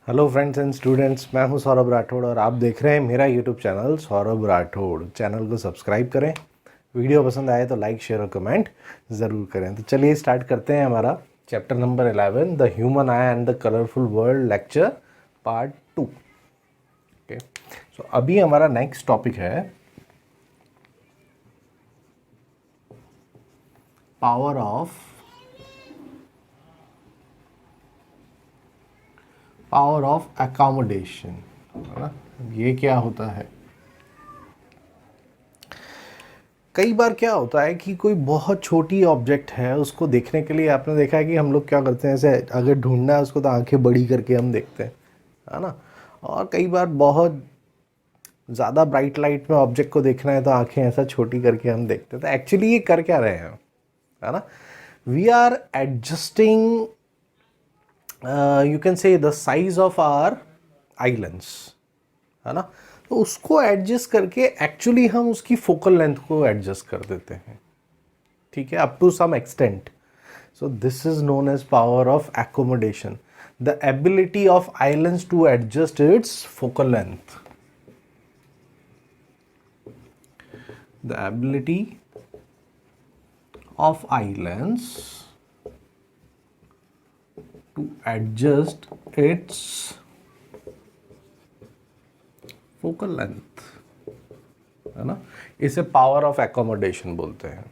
Hello friends and students, मैं हूं सौरभ राठौड़ और आप देख रहे हैं मेरा YouTube channel Saurabh Rathore. Channel को सब्सक्राइब करें, वीडियो पसंद आए तो लाइक शेयर और कमेंट ज़रूर करें। तो चलिए स्टार्ट करते हैं हमारा chapter number 11, the human eye and the colourful world, lecture part 2। Okay, so अभी हमारा नेक्स्ट टॉपिक है पावर ऑफ अकोमोडेशन, है ना। ये क्या होता है? कई बार क्या होता है कि कोई बहुत छोटी ऑब्जेक्ट है, उसको देखने के लिए आपने देखा है कि हम लोग क्या करते हैं, ऐसे अगर ढूंढना है उसको तो आंखें बड़ी करके हम देखते हैं, है ना। और कई बार बहुत ज़्यादा ब्राइट लाइट में ऑब्जेक्ट को देखना है तो आंखें ऐसा छोटी करके हम देखते हैं। तो एक्चुअली ये कर क्या रहे हैं, है ना। We are adjusting, you can say the size of our islands, है ना। तो उसको एडजस्ट करके एक्चुअली हम उसकी फोकल लेंथ को एडजस्ट कर देते हैं, ठीक है, up to some extent. So this is known as power of accommodation, the ability of islands to adjust its focal length. The ability of islands to adjust its focal length, है ना। इसे power of accommodation बोलते हैं।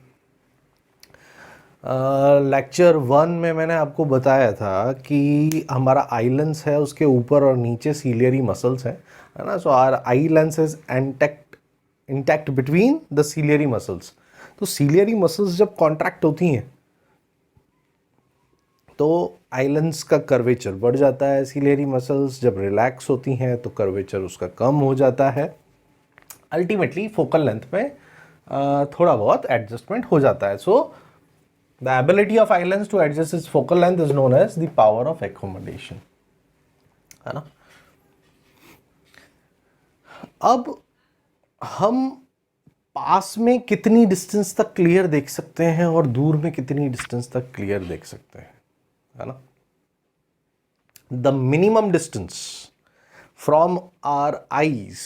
Lecture 1 में मैंने आपको बताया था कि हमारा आई लेंस है, उसके ऊपर और नीचे सीलियरी मसल्स हैं, है ना। So our eye lens is intact between the ciliary muscles. तो सीलियरी मसल्स जब कॉन्ट्रैक्ट होती हैं तो आई लेंस का कर्वेचर बढ़ जाता है, सीलियरी मसल्स जब रिलैक्स होती हैं तो कर्वेचर उसका कम हो जाता है। अल्टीमेटली फोकल लेंथ में थोड़ा बहुत एडजस्टमेंट हो जाता है। सो the ability of islands to adjust its focal length is known as the power of accommodation, है ना। अब हम पास में कितनी डिस्टेंस तक क्लियर देख सकते हैं और दूर में कितनी डिस्टेंस तक क्लियर देख सकते हैं, है ना। The minimum distance from our eyes,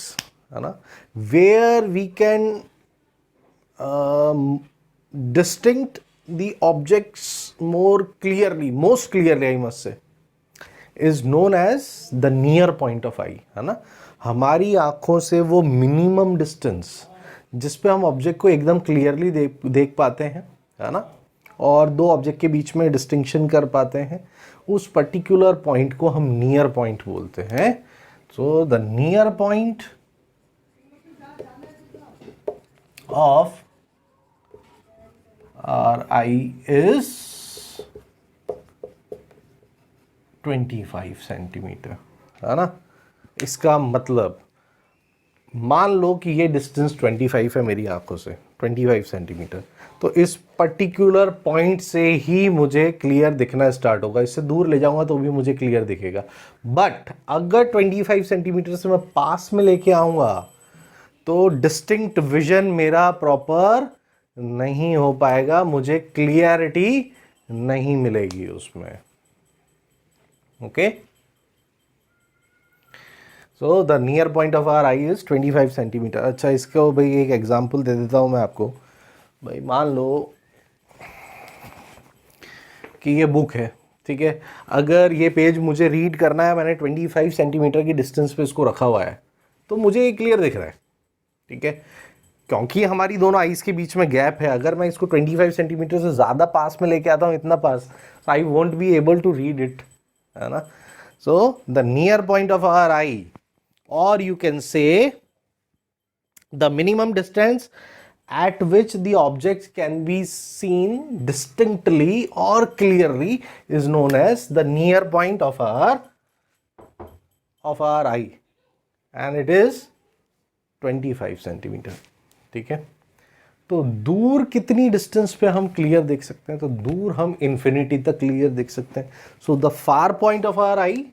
है ना, where we can distinct the objects more clearly, most clearly I must say, is known as the near point of eye, है ना। हमारी आंखों से वो मिनिमम डिस्टेंस जिस पे हम ऑब्जेक्ट को एकदम क्लियरली देख पाते हैं, है ना, और दो ऑब्जेक्ट के बीच में डिस्टिंक्शन कर पाते हैं, उस पर्टिकुलर पॉइंट को हम नियर पॉइंट बोलते हैं। So the near point of our eye is 25 centimetre, है ना। इसका मतलब मान लो कि ये डिस्टेंस 25 है मेरी आंखों से, 25 सेंटीमीटर। तो इस पर्टिकुलर पॉइंट से ही मुझे क्लियर दिखना स्टार्ट होगा, इससे दूर ले जाऊंगा तो भी मुझे क्लियर दिखेगा। बट अगर 25 सेंटीमीटर से मैं पास में लेके आऊंगा तो डिस्टिंक्ट विजन मेरा प्रॉपर नहीं हो पाएगा, मुझे क्लियरिटी नहीं मिलेगी उसमें। Okay, so the near point of our eye is 25 centimetre. अच्छा, इसको भाई एक एग्जांपल दे देता हूं मैं आपको। भाई मान लो कि ये बुक है, ठीक है। अगर ये पेज मुझे रीड करना है, मैंने 25 सेंटीमीटर की डिस्टेंस पे इसको रखा हुआ है, तो मुझे ये क्लियर दिख रहा है, ठीक है, क्योंकि हमारी दोनों आईज के बीच में गैप है। अगर मैं इसको 25 सेंटीमीटर से ज़्यादा पास में लेके आता हूँ, इतना पास, I won't be able to read it, है ना। So the near point of our eye, और you can say the minimum distance at which the objects can be seen distinctly or clearly is known as the near point of our eye, and it is 25 centimetre, ठीक है। तो दूर कितनी distance पे हम clear देख सकते हैं? तो दूर हम इंफिनिटी तक क्लियर देख सकते हैं। So the far point of our eye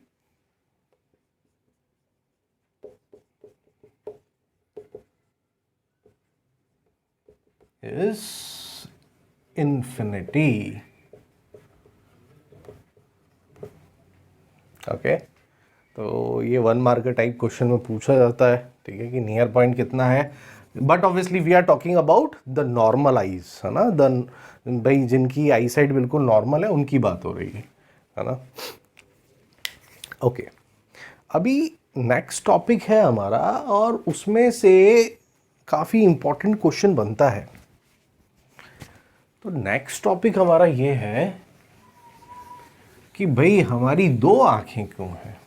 is infinity. Okay, तो ये 1 मार्कर टाइप क्वेश्चन में पूछा जाता है, ठीक है, कि नियर पॉइंट कितना है। But obviously we are talking about the normal eyes, है ना, भाई जिनकी आई साइड बिल्कुल नॉर्मल है उनकी बात हो रही है ना। ओके, अभी नेक्स्ट टॉपिक है हमारा, और उसमें से काफ़ी इंपॉर्टेंट क्वेश्चन बनता है। तो नेक्स्ट टॉपिक हमारा ये है कि भाई हमारी 2 आंखें क्यों हैं,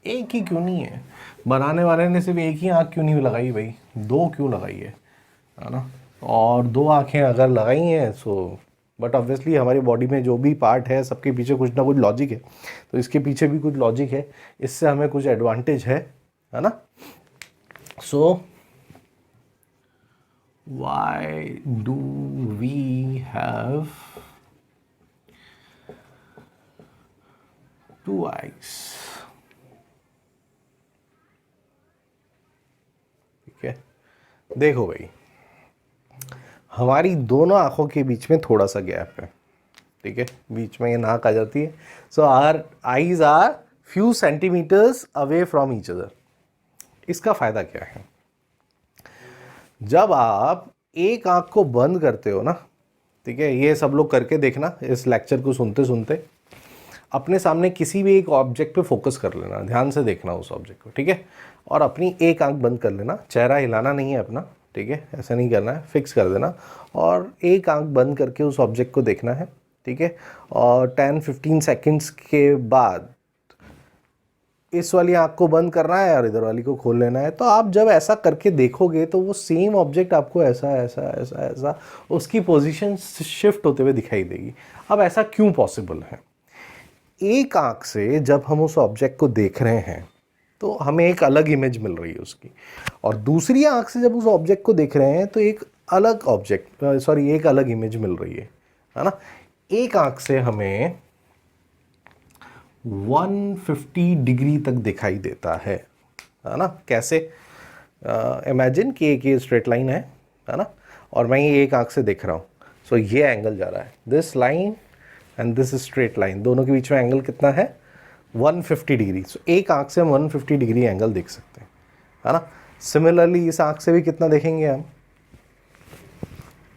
एक ही क्यों नहीं है। बनाने वाले ने सिर्फ एक ही आंख क्यों नहीं लगाई भाई, 2 क्यों लगाई है ना। और 2 आंखें अगर लगाई हैं सो, बट ऑब्वियसली हमारी बॉडी में जो भी पार्ट है सबके पीछे कुछ ना कुछ लॉजिक है, तो इसके पीछे भी कुछ लॉजिक है, इससे हमें कुछ एडवांटेज है ना। So why do we have 2 eyes, ठीक है। देखो भाई, हमारी दोनों आंखों के बीच में थोड़ा सा गैप है, ठीक है, बीच में ये नाक आ जाती है। So our eyes are few centimetres away from each other. इसका फायदा क्या है, जब आप एक आंख को बंद करते हो ना, ठीक है, ये सब लोग करके देखना इस लेक्चर को सुनते सुनते, अपने सामने किसी भी एक ऑब्जेक्ट पे फोकस कर लेना, ध्यान से देखना उस ऑब्जेक्ट को, ठीक है, और अपनी एक आंख बंद कर लेना, चेहरा हिलाना नहीं है अपना, ठीक है, ऐसा नहीं करना है, फिक्स कर देना, और एक आंख बंद करके उस ऑब्जेक्ट को देखना है, ठीक है। और 10-15 सेकंड्स के बाद इस वाली आंख को बंद करना है और इधर वाली को खोल लेना है। तो आप जब ऐसा करके देखोगे तो वो सेम ऑब्जेक्ट आपको ऐसा ऐसा ऐसा ऐसा उसकी पोजीशन शिफ्ट होते हुए दिखाई देगी। अब ऐसा क्यों पॉसिबल है, एक आंख से जब हम उस ऑब्जेक्ट को देख रहे हैं तो हमें एक अलग इमेज मिल रही है उसकी, और दूसरी आंख से जब उस ऑब्जेक्ट को देख रहे हैं तो एक अलग एक अलग इमेज मिल रही है ना। एक आंख से हमें 150 डिग्री तक दिखाई देता है ना। कैसे, इमेजिन कि एक ये स्ट्रेट लाइन है ना, और मैं ये एक आंख से देख रहा हूँ। सो ये एंगल जा रहा है, this line and this straight line, दोनों के बीच में एंगल कितना है, 150 डिग्री। सो एक आंख से हम 150 डिग्री एंगल देख सकते हैं, है ना। सिमिलरली इस आंख से भी कितना देखेंगे हम,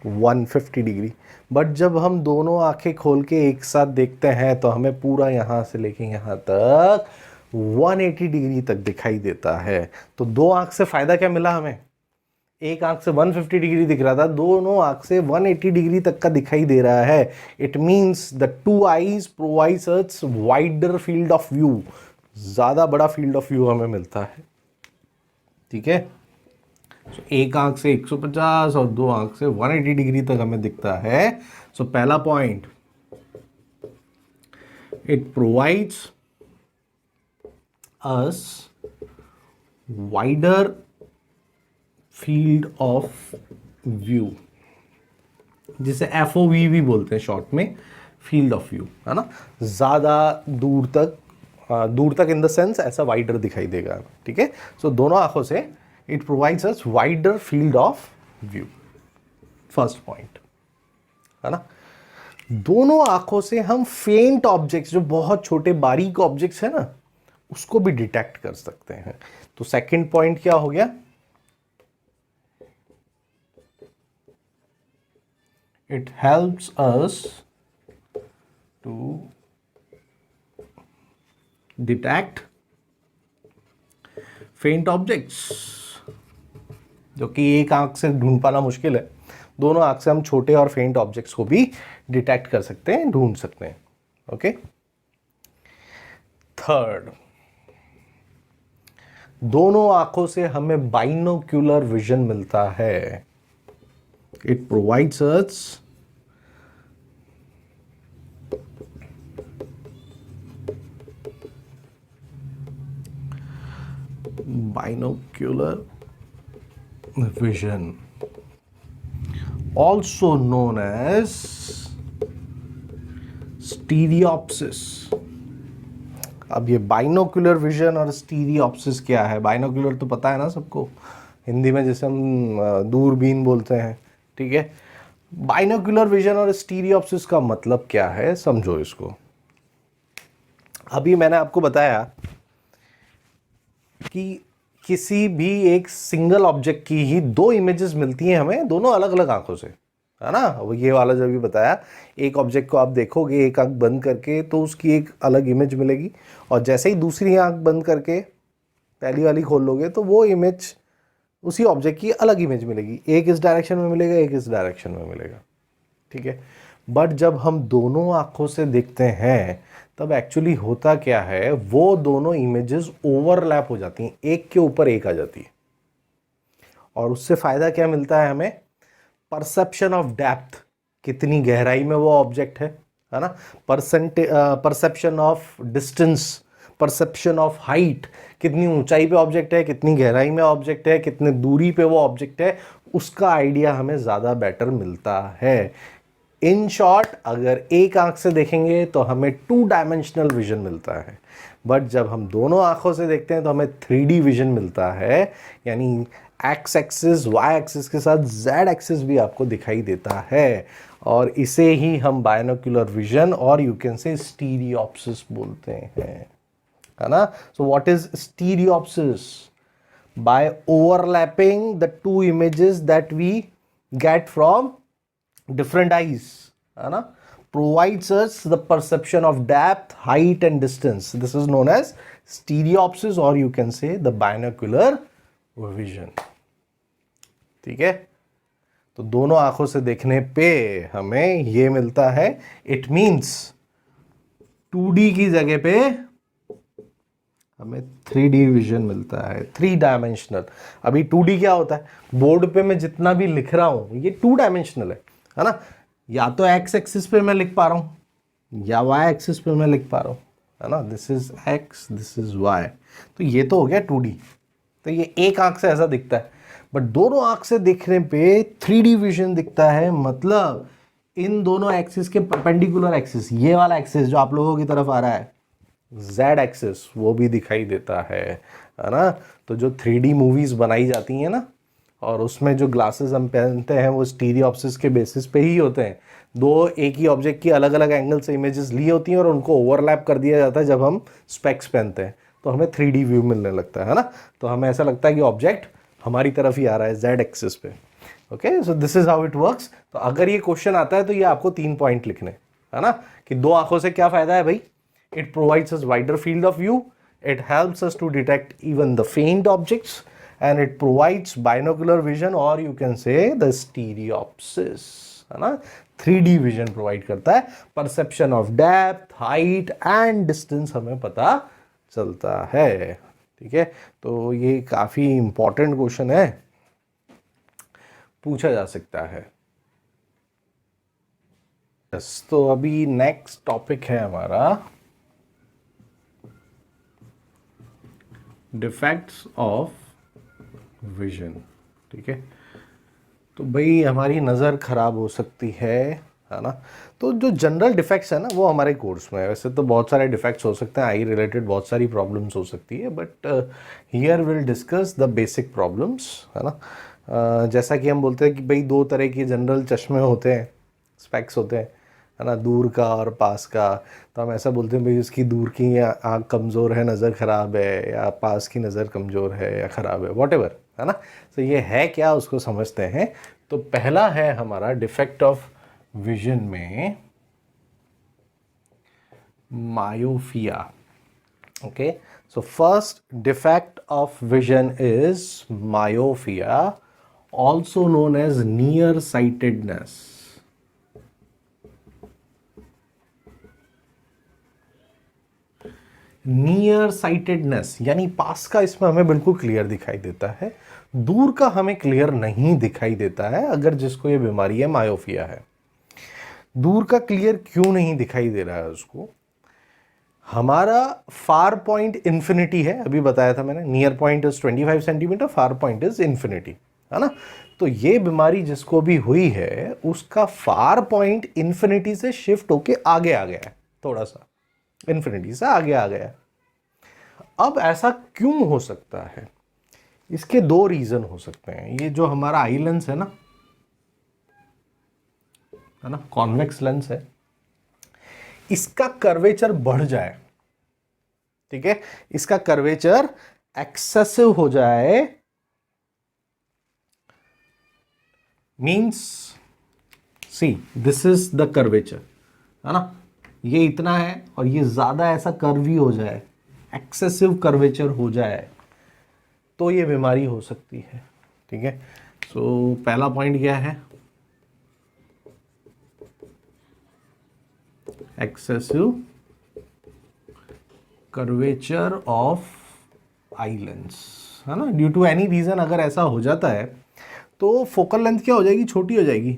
150 डिग्री। बट जब हम दोनों आंखें खोल के एक साथ देखते हैं तो हमें पूरा यहाँ से लेके यहाँ तक 180 डिग्री तक दिखाई देता है। तो 2 आंख से फ़ायदा क्या मिला हमें, एक आंख से 150 डिग्री दिख रहा था, दोनों आंख से 180 डिग्री तक का दिखाई दे रहा है। It means the 2 eyes provides us wider field of view, ज़्यादा बड़ा फील्ड ऑफ व्यू हमें मिलता है, ठीक है। So, एक आंख से 150 और 2 आंख से 180 डिग्री तक हमें दिखता है। सो पहला point, it provides us wider field of view, जिसे FOV भी बोलते हैं शॉर्ट में, फील्ड ऑफ व्यू, है ना। ज़्यादा दूर तक इन द सेंस ऐसा वाइडर दिखाई देगा, ठीक है। सो दोनों आंखों से it provides us wider field of view, first point, है ना। दोनों आंखों से हम फेंट ऑब्जेक्ट्स, जो बहुत छोटे बारीक ऑब्जेक्ट्स है ना, उसको भी डिटेक्ट कर सकते हैं। तो सेकंड पॉइंट क्या हो गया, it helps us to detect faint objects, जो कि एक आंख से ढूंढ पाना मुश्किल है। दोनों आंख से हम छोटे और फेंट ऑब्जेक्ट्स को भी डिटेक्ट कर सकते हैं, ढूंढ सकते हैं, ओके। थर्ड, दोनों आंखों से हमें बाइनोक्यूलर विजन मिलता है। It provides us binocular vision, also known as stereopsis। अब ये बाइनोक्यूलर विजन और स्टीरियोप्सिस क्या है, बाइनोक्यूलर तो पता है ना सबको, हिंदी में जैसे हम दूरबीन बोलते हैं, ठीक है। बाइनोक्यूलर विजन और स्टीरियोप्सिस का मतलब क्या है, समझो इसको। अभी मैंने आपको बताया कि किसी भी एक सिंगल ऑब्जेक्ट की ही दो इमेजेस मिलती हैं हमें, दोनों अलग अलग आंखों से, है ना। वो ये वाला जो भी बताया, एक ऑब्जेक्ट को आप देखोगे एक आंख बंद करके तो उसकी एक अलग इमेज मिलेगी, और जैसे ही दूसरी आंख बंद करके पहली वाली खोल लोगे तो वो इमेज, उसी ऑब्जेक्ट की अलग इमेज मिलेगी, एक इस डायरेक्शन में मिलेगा, एक इस डायरेक्शन में मिलेगा, ठीक है। बट जब हम दोनों आंखों से देखते हैं तब एक्चुअली होता क्या है, वो दोनों इमेजेस ओवरलैप हो जाती हैं, एक के ऊपर एक आ जाती है, और उससे फायदा क्या मिलता है हमें, परसेप्शन ऑफ डेप्थ, कितनी गहराई में वो ऑब्जेक्ट है ना, perception of distance, perception of height, कितनी ऊंचाई पे ऑब्जेक्ट है, कितनी गहराई में ऑब्जेक्ट है, कितने दूरी पे वो ऑब्जेक्ट है, उसका आइडिया हमें ज़्यादा बेटर मिलता है। इन शॉर्ट, अगर एक आंख से देखेंगे तो हमें 2 डायमेंशनल विजन मिलता है, बट जब हम दोनों आंखों से देखते हैं तो हमें 3D विजन मिलता है, यानी एक्स एक्सिस वाई एक्सिस के साथ जेड एक्सिस भी आपको दिखाई देता है, और इसे ही हम बायनोक्यूलर विजन और यू कैन से स्टीरियोप्सिस बोलते हैं, है ना। So what is stereopsis? By overlapping the two images that we get from different eyes, है ना, provides us the perception of depth, height and distance. This is known as stereopsis, or you can say the binocular vision. ठीक है, तो दोनों आंखों से देखने पे हमें ये मिलता है, इट मींस 2D की जगह पे हमें 3D विजन मिलता है, 3 डायमेंशनल। अभी 2D क्या होता है, बोर्ड पे मैं जितना भी लिख रहा हूं ये 2 डायमेंशनल है ना, या तो एक्स एक्सिस पे मैं लिख पा रहा हूं या वाई एक्सिस पे मैं लिख पा रहा हूं, है ना, this is X this is Y, तो ये तो हो गया 2D। तो ये एक आंख से ऐसा दिखता है, बट दोनों आंख से देखने पे 3D विजन दिखता है, मतलब इन दोनों एक्सिस के परपेंडिकुलर एक्सिस, ये वाला एक्सिस जो आप लोगों की तरफ आ रहा है जेड एक्सिस, वो भी दिखाई देता है ना। तो जो 3D मूवीज बनाई जाती हैं ना, और उसमें जो ग्लासेस हम पहनते हैं वो स्टीरियोप्सिस के बेसिस पे ही होते हैं, दो एक ही ऑब्जेक्ट की अलग अलग एंगल से इमेजेस ली होती हैं और उनको ओवरलैप कर दिया जाता है जब हम स्पेक्स पहनते हैं, तो हमें 3D व्यू मिलने लगता है ना, तो हमें ऐसा लगता है कि ऑब्जेक्ट हमारी तरफ ही आ रहा है जेड एक्सिस पे। Okay, so this is how it works. तो अगर ये क्वेश्चन आता है तो ये आपको 3 पॉइंट लिखने, है ना, कि दो आंखों से क्या फायदा है भाई, it provides us wider field of view, it helps us to detect even the faint objects, and it provides binocular vision, or you can say the stereopsis, है ना, 3D विजन प्रोवाइड करता है, perception of depth, height and distance हमें पता चलता है, ठीक है। तो ये काफी इंपॉर्टेंट क्वेश्चन है, पूछा जा सकता है। तो अभी नेक्स्ट टॉपिक है हमारा डिफेक्ट्स ऑफ विजन, ठीक है। तो भाई हमारी नज़र ख़राब हो सकती है ना, तो जो जनरल डिफेक्ट्स है ना वो हमारे कोर्स में है, वैसे तो बहुत सारे डिफेक्ट्स हो सकते हैं, आई रिलेटेड बहुत सारी प्रॉब्लम्स हो सकती है, but here will discuss the basic problems, है ना। जैसा कि हम बोलते हैं कि भाई दो तरह के जनरल चश्मे होते हैं, स्पेक्स होते हैं, है ना, दूर का और पास का, तो हम ऐसा बोलते हैं भाई उसकी दूर की आँख कमज़ोर है, नज़र ख़राब है, या पास की नज़र कमज़ोर है या ख़राब है, वॉटेवर, है ना। तो ये है क्या, उसको समझते हैं। तो पहला है हमारा डिफेक्ट ऑफ विजन में myopia. Okay, so first defect of vision is myopia, also known as near sightedness. Near sightedness यानी पास का इसमें हमें बिल्कुल क्लियर दिखाई देता है, दूर का हमें क्लियर नहीं दिखाई देता है, अगर जिसको ये बीमारी है मायोपिया है। दूर का क्लियर क्यों नहीं दिखाई दे रहा है उसको, हमारा फार पॉइंट इंफिनिटी है, अभी बताया था मैंने, near point is 25 centimetre, far point is infinity, है ना। तो ये बीमारी जिसको भी हुई है उसका फार पॉइंट इंफिनिटी से शिफ्ट होके आगे आ गया है, थोड़ा सा इंफिनिटी से आगे आ गया। अब ऐसा क्यों हो सकता है, इसके दो रीजन हो सकते हैं। ये जो हमारा आई लेंस है ना, कॉन्वेक्स लेंस है, इसका कर्वेचर बढ़ जाए, ठीक है, इसका कर्वेचर एक्सेसिव हो जाए means see this is the curvature, है ना, ये इतना है और ये ज्यादा ऐसा कर्वी हो जाए, एक्सेसिव कर्वेचर हो जाए, तो ये बीमारी हो सकती है। ठीक है, सो पहला पॉइंट क्या है, एक्सेसिव कर्वेचर ऑफ आइलैंड्स, है ना, ड्यू टू एनी रीजन अगर ऐसा हो जाता है तो फोकल लेंथ क्या हो जाएगी, छोटी हो जाएगी,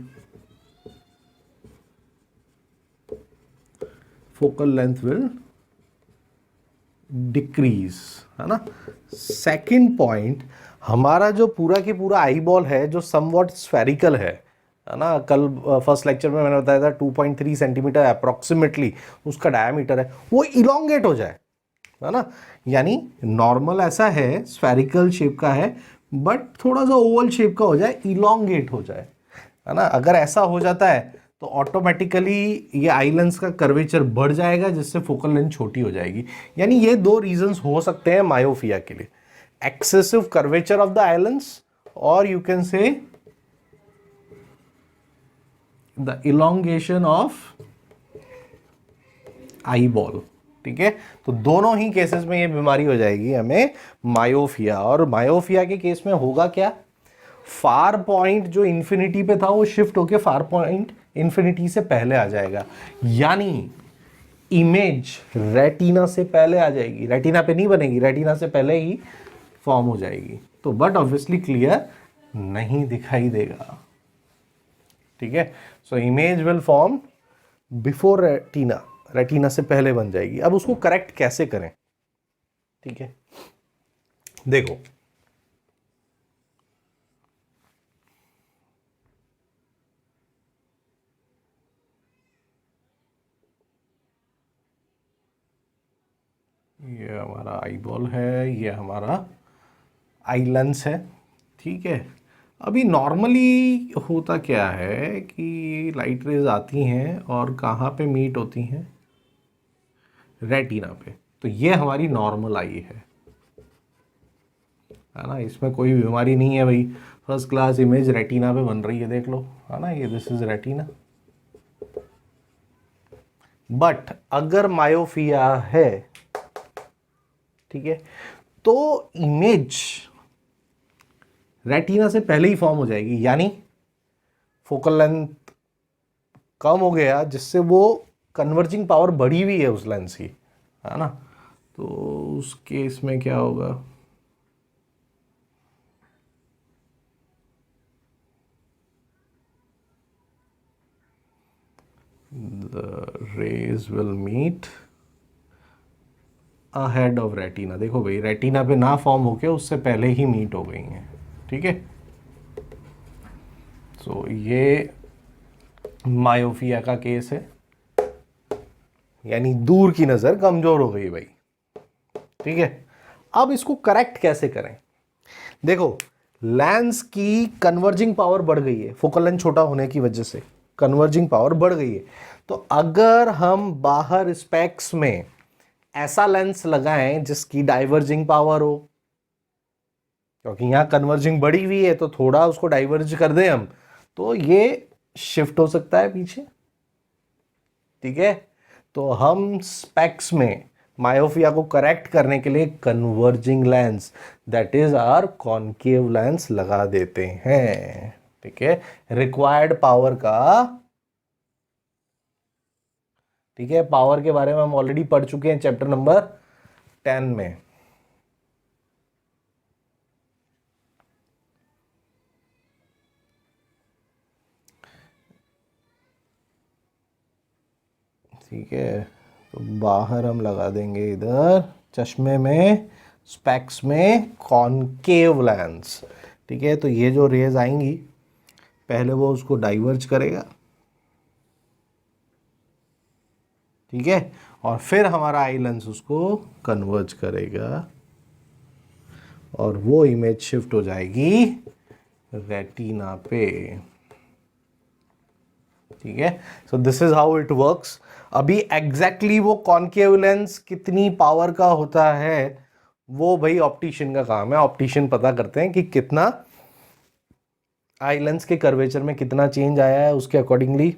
फोकल लेंथ विल डिक्रीज, है ना। सेकंड पॉइंट, हमारा जो पूरा की पूरा आई बॉल है जो समवॉट स्फेरिकल है ना, कल फर्स्ट लेक्चर में मैंने बताया था 2.3 सेंटीमीटर अप्रोक्सीमेटली उसका डायमीटर है, वो इलोंगेट हो जाए, है ना, यानी नॉर्मल ऐसा है स्फेरिकल शेप का है बट थोड़ा सा ओवल शेप का हो जाए, इलोंगेट हो जाए, है ना। अगर ऐसा हो जाता है तो ऑटोमेटिकली ये आइलैंड्स का कर्वेचर बढ़ जाएगा जिससे फोकल लेंथ छोटी हो जाएगी। यानी ये दो रीजंस हो सकते हैं मायोफिया के लिए, excessive curvature of the eye lens और you can say the elongation of eyeball. ठीक है, तो दोनों ही केसेस में ये बीमारी हो जाएगी हमें मायोफिया। और मायोफिया के केस में होगा क्या, फार पॉइंट जो इंफिनिटी पे था वो शिफ्ट होके फार पॉइंट इंफिनिटी से पहले आ जाएगा, यानी इमेज रेटिना से पहले आ जाएगी, रेटिना पे नहीं बनेगी, रेटिना से पहले ही फॉर्म हो जाएगी, तो बट ऑब्वियसली क्लियर नहीं दिखाई देगा। ठीक है, so image will form before retina, retina से पहले बन जाएगी। अब उसको करेक्ट कैसे करें, ठीक है, देखो ये हमारा आई बॉल है, ये हमारा आई लेंस है। ठीक है, अभी नॉर्मली होता क्या है कि लाइट रेज आती हैं और कहाँ पे मीट होती हैं, रेटिना पे, तो ये हमारी नॉर्मल आई है ना, इसमें कोई बीमारी नहीं है भाई, फर्स्ट क्लास इमेज रेटिना पे बन रही है, देख लो, है ना, ये दिस इज रेटिना। बट अगर मायोफिया है, ठीक है, तो इमेज रेटिना से पहले ही फॉर्म हो जाएगी, यानी फोकल लेंथ कम हो गया जिससे वो कन्वर्जिंग पावर बढ़ी हुई है उस लेंस की, है ना, तो उस केस में क्या होगा, the rays will meet ahead of retina. देखो भाई, रेटिना पे ना फॉर्म होके उससे पहले ही मीट हो गई हैं। ठीक है, सो ये मायोफिया का केस है, यानी दूर की नजर कमजोर हो गई भाई। ठीक है, अब इसको करेक्ट कैसे करें, देखो लेंस की कन्वर्जिंग पावर बढ़ गई है, फोकल लेंथ छोटा होने की वजह से कन्वर्जिंग पावर बढ़ गई है, तो अगर हम बाहर स्पेक्स में ऐसा लेंस लगाएं जिसकी डाइवर्जिंग पावर हो, क्योंकि यहां कन्वर्जिंग बढ़ी हुई है तो थोड़ा उसको डाइवर्ज कर दें हम, तो ये शिफ्ट हो सकता है पीछे। ठीक है, तो हम स्पेक्स में मायोफिया को करेक्ट करने के लिए converging lens, that is our concave lens लगा देते हैं। ठीक है, रिक्वायर्ड पावर का, ठीक है, पावर के बारे में हम ऑलरेडी पढ़ चुके हैं चैप्टर नंबर 10 में। ठीक है, तो बाहर हम लगा देंगे इधर चश्मे में, स्पेक्स में कॉनकेव लेंस। ठीक है, तो ये जो रेज आएंगी पहले वो उसको डाइवर्ज करेगा, ठीक है, और फिर हमारा आई लेंस उसको कन्वर्ज करेगा और वो इमेज शिफ्ट हो जाएगी रेटिना पे। ठीक है, so this is how it works. अभी एग्जैक्टली वो कॉनकेव लेंस कितनी पावर का होता है वो भाई ऑप्टिशियन का काम है। ऑप्टिशियन पता करते हैं कि कितना आई लेंस के कर्वेचर में कितना चेंज आया है, उसके अकॉर्डिंगली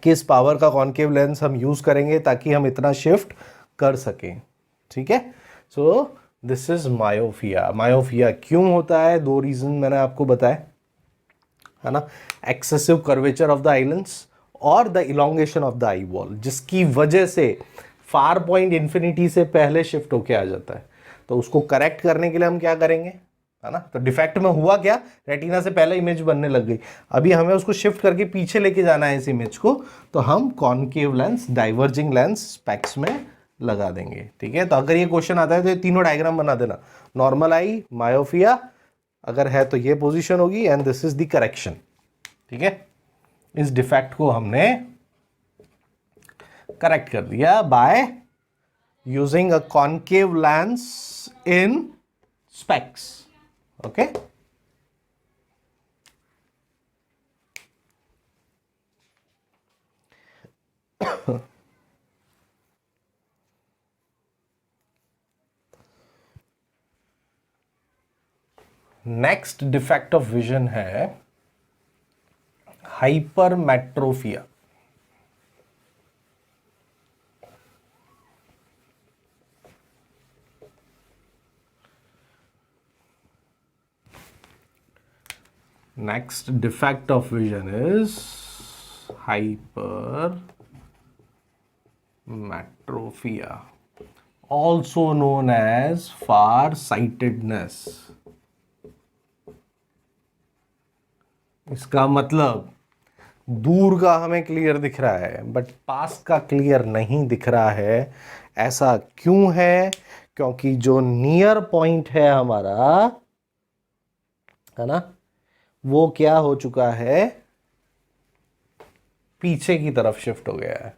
किस पावर का कॉन्केव लेंस हम यूज करेंगे ताकि हम इतना शिफ्ट कर सकें। ठीक है, सो दिस इज मायोफिया। मायोफिया क्यों होता है? दो रीजन मैंने आपको बताया, है ना। Excessive curvature of the eye lens और the elongation of the eyeball, जिसकी वजह से फार पॉइंट इंफिनिटी से पहले शिफ्ट होके आ जाता है। तो उसको करेक्ट करने के लिए हम क्या करेंगे, है ना। तो डिफेक्ट में हुआ क्या, रेटिना से पहले इमेज बनने लग गई, अभी हमें उसको शिफ्ट करके पीछे लेके जाना है इस इमेज को, तो हम concave lens, diverging lens specs में लगा देंगे। ठीक है, तो अगर ये क्वेश्चन आता है तो ये तीनों डायग्राम बना देना। नॉर्मल आई, मायोफिया अगर है तो ये पोजीशन होगी, and this is the correction. ठीक है, इस डिफेक्ट को हमने करेक्ट कर दिया by using a concave lens in specs. Okay, next defect of vision है हाइपरमेट्रोफिया। Next defect of vision is hypermetropia, also known as farsightedness। इसका मतलब दूर का हमें क्लियर दिख रहा है बट पास का क्लियर नहीं दिख रहा है। ऐसा क्यों है? क्योंकि जो नियर पॉइंट है हमारा, है ना, वो क्या हो चुका है, पीछे की तरफ शिफ्ट हो गया है।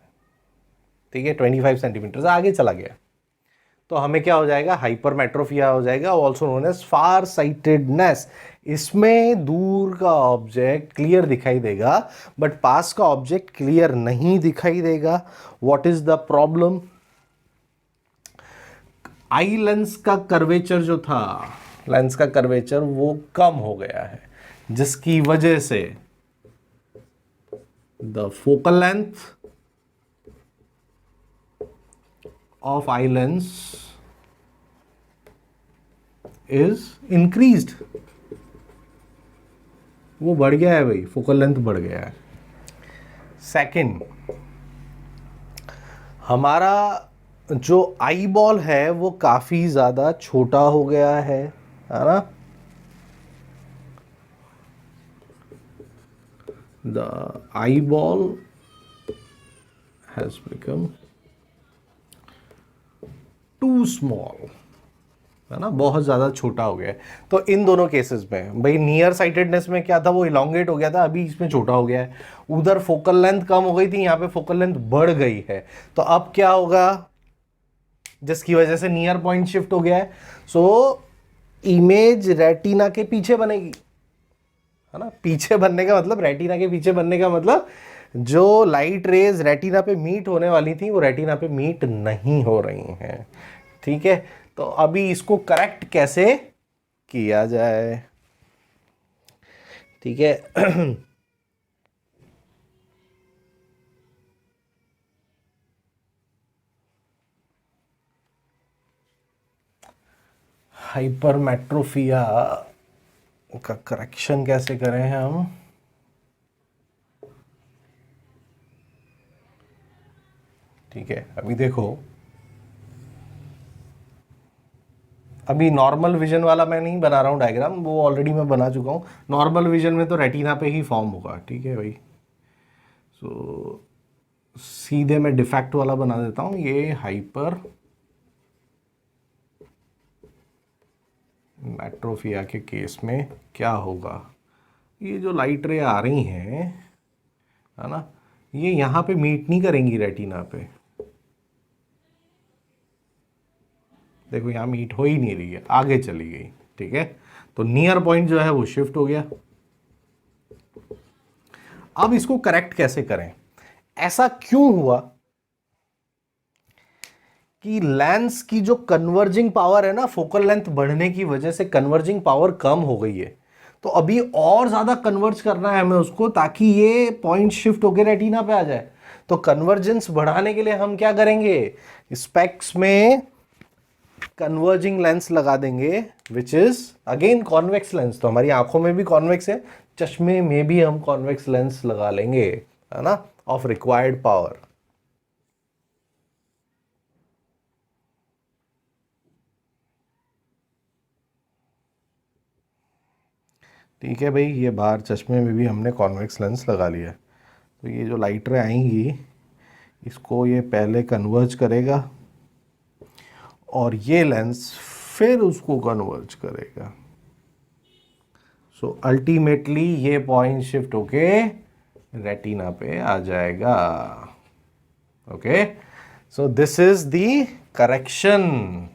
ठीक है, 25 सेंटीमीटर से आगे चला गया, तो हमें क्या हो जाएगा, हाइपरमेट्रोफिया हो जाएगा, also known as far sightedness. इसमें दूर का ऑब्जेक्ट क्लियर दिखाई देगा बट पास का ऑब्जेक्ट क्लियर नहीं दिखाई देगा। What is the problem? Eye lens का कर्वेचर जो था, लेंस का कर्वेचर वो कम हो गया है, जिसकी वजह से the focal length of eye lens is increased। वो बढ़ गया है भाई, फोकल लेंथ बढ़ गया है। सेकंड, हमारा जो आई बॉल है वो काफी ज्यादा छोटा हो गया है ना। The eyeball has become too small, है ना, बहुत ज़्यादा छोटा हो गया है। तो इन दोनों केसेस में भाई नियर साइटेडनेस में क्या था, वो इलोंगेट हो गया था, अभी इसमें छोटा हो गया है। उधर फोकल लेंथ कम हो गई थी, यहाँ पे फोकल लेंथ बढ़ गई है। तो अब क्या होगा, जिसकी वजह से नियर पॉइंट शिफ्ट हो गया है, सो इमेज रेटिना के पीछे बनेगी, है ना। पीछे बनने का मतलब, रेटिना के पीछे बनने का मतलब, जो लाइट रेज रेटिना पे मीट होने वाली थी वो रेटिना पे मीट नहीं हो रही हैं। ठीक है, तो अभी इसको करेक्ट कैसे किया जाए? ठीक है, हाइपरमेट्रोफिया का करेक्शन कैसे करें हम? ठीक है, अभी देखो, अभी नॉर्मल विजन वाला मैं नहीं बना रहा हूँ डायग्राम, वो ऑलरेडी मैं बना चुका हूँ। नॉर्मल विजन में तो रेटिना पे ही फॉर्म होगा। ठीक है भाई, सो सीधे मैं डिफेक्ट वाला बना देता हूँ। ये हाइपर मेट्रोफिया के केस में क्या होगा, ये जो लाइट रे आ रही हैं, है ना, ये यहाँ पे मीट नहीं करेंगी रेटिना पे। देखो यहाँ मीट हो ही नहीं रही है, आगे चली गई। ठीक है, तो नियर पॉइंट जो है वो शिफ्ट हो गया। अब इसको करेक्ट कैसे करें? ऐसा क्यों हुआ कि लेंस की जो कन्वर्जिंग पावर है ना, फोकल लेंथ बढ़ने की वजह से कन्वर्जिंग पावर कम हो गई है, तो अभी और ज्यादा कन्वर्ज करना है हमें उसको, ताकि ये पॉइंट शिफ्ट होकर रेटिना पे आ जाए। तो कन्वर्जेंस बढ़ाने के लिए हम क्या करेंगे, स्पेक्स में कन्वर्जिंग लेंस लगा देंगे, which is again convex lens. तो हमारी आंखों में भी कॉन्वेक्स है, चश्मे में भी हम कॉन्वेक्स लेंस लगा लेंगे, है ना, ऑफ रिक्वायर्ड पावर। ठीक है भाई, ये बाहर चश्मे में भी हमने कॉन्वेक्स लेंस लगा लिया है। तो ये जो लाइट रे आएंगी, इसको ये पहले कन्वर्ज करेगा और ये लेंस फिर उसको कन्वर्ज करेगा। सो अल्टीमेटली ये पॉइंट शिफ्ट होके रेटिना पे आ जाएगा। Okay, so this is the correction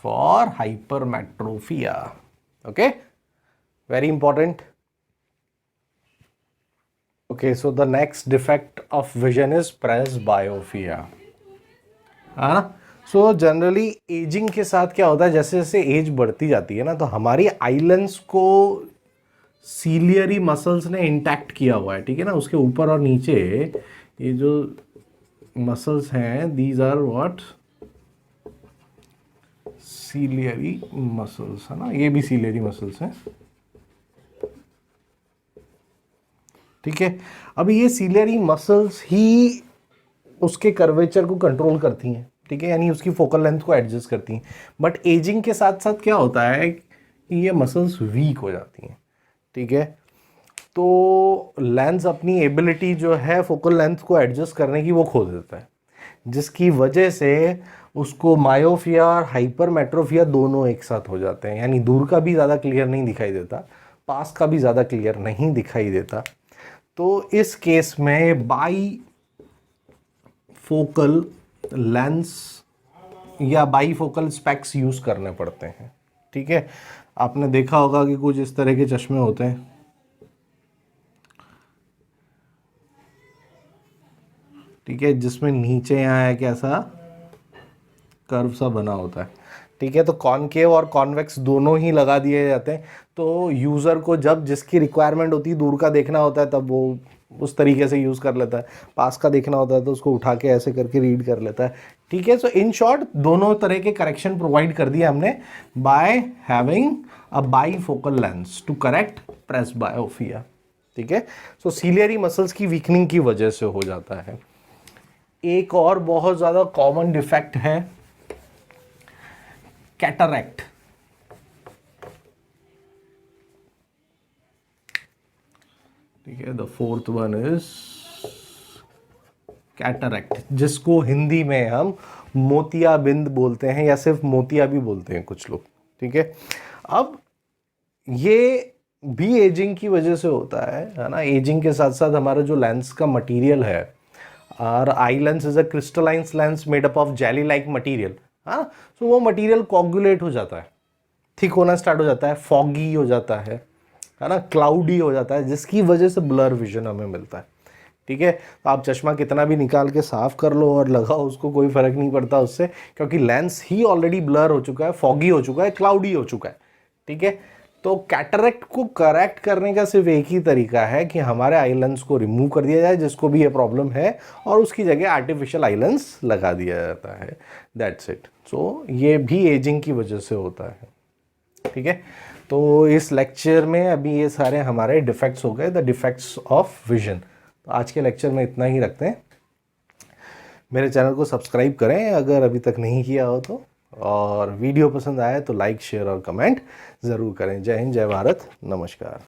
for hypermetropia. Okay, very important. Okay, so the next defect of vision is presbyopia. हाँ, सो जनरली एजिंग के साथ क्या होता है, जैसे जैसे एज बढ़ती जाती है ना, तो हमारी आई लेंस को सीलियरी मसल्स ने इंटैक्ट किया हुआ है, ठीक है ना। उसके ऊपर और नीचे ये जो मसल्स हैं, these are what, ciliary muscles, है ना, ये भी सीलियरी मसल्स हैं, ठीक है। अब ये सीलियरी मसल्स ही उसके कर्वेचर को कंट्रोल करती हैं, ठीक है, यानी उसकी फोकल लेंथ को एडजस्ट करती हैं। बट एजिंग के साथ साथ क्या होता है कि ये मसल्स वीक हो जाती हैं, ठीक है। तो लेंस अपनी एबिलिटी जो है फोकल लेंथ को एडजस्ट करने की वो खो देता है, जिसकी वजह से उसको मायोपिया और हाइपरमेट्रोपिया दोनों एक साथ हो जाते हैं। यानी दूर का भी ज़्यादा क्लियर नहीं दिखाई देता, पास का भी ज़्यादा क्लियर नहीं दिखाई देता। तो इस केस में बाई फोकल लेंस या बाई फोकल स्पेक्स यूज करने पड़ते हैं, ठीक है। आपने देखा होगा कि कुछ इस तरह के चश्मे होते हैं, ठीक है, जिसमें नीचे यहाँ एक ऐसा कर्व सा बना होता है, ठीक है। तो कॉनकेव और कॉन्वेक्स दोनों ही लगा दिए जाते हैं। तो यूज़र को जब जिसकी रिक्वायरमेंट होती है, दूर का देखना होता है, तब वो उस तरीके से यूज़ कर लेता है, पास का देखना होता है तो उसको उठा के ऐसे करके रीड कर लेता है, ठीक है। सो इन शॉर्ट दोनों तरह के करेक्शन प्रोवाइड कर दिया हमने by having a bifocal lens to correct presbyopia, ठीक है। सो सीलियरी मसल्स की वीकनिंग की वजह से हो जाता है। एक और बहुत ज़्यादा कॉमन डिफेक्ट है कैटरैक्ट, ठीक है। The fourth one is cataract, जिसको हिंदी में हम मोतियाबिंद बोलते हैं, या सिर्फ मोतिया भी बोलते हैं कुछ लोग, ठीक है। अब ये भी एजिंग की वजह से होता है ना। एजिंग के साथ साथ हमारा जो लेंस का मटेरियल है, और आई lens is a crystalline lens made up of jelly like material, हाँ। सो वो मटेरियल कोगुलेट हो जाता है, थिक होना स्टार्ट हो जाता है, फॉगी हो जाता है ना, क्लाउडी हो जाता है, जिसकी वजह से ब्लर विजन हमें मिलता है, ठीक है। तो आप चश्मा कितना भी निकाल के साफ कर लो और लगाओ, उसको कोई फर्क नहीं पड़ता उससे, क्योंकि लेंस ही ऑलरेडी ब्लर हो चुका है, फॉगी हो चुका है, क्लाउडी हो चुका है, ठीक है। तो कैटरैक्ट को करेक्ट करने का सिर्फ एक ही तरीका है कि हमारे आई लेंस को रिमूव कर दिया जाए, जिसको भी ये प्रॉब्लम है, और उसकी जगह आर्टिफिशियल आई लेंस लगा दिया जाता है, दैट्स इट। सो ये भी एजिंग की वजह से होता है, ठीक है। तो इस लेक्चर में अभी ये सारे हमारे डिफेक्ट्स हो गए, द डिफेक्ट्स ऑफ विजन। तो आज के लेक्चर में इतना ही रखते हैं। मेरे चैनल को सब्सक्राइब करें अगर अभी तक नहीं किया हो तो, और वीडियो पसंद आए तो लाइक शेयर और कमेंट ज़रूर करें। जय हिंद, जय भारत, नमस्कार।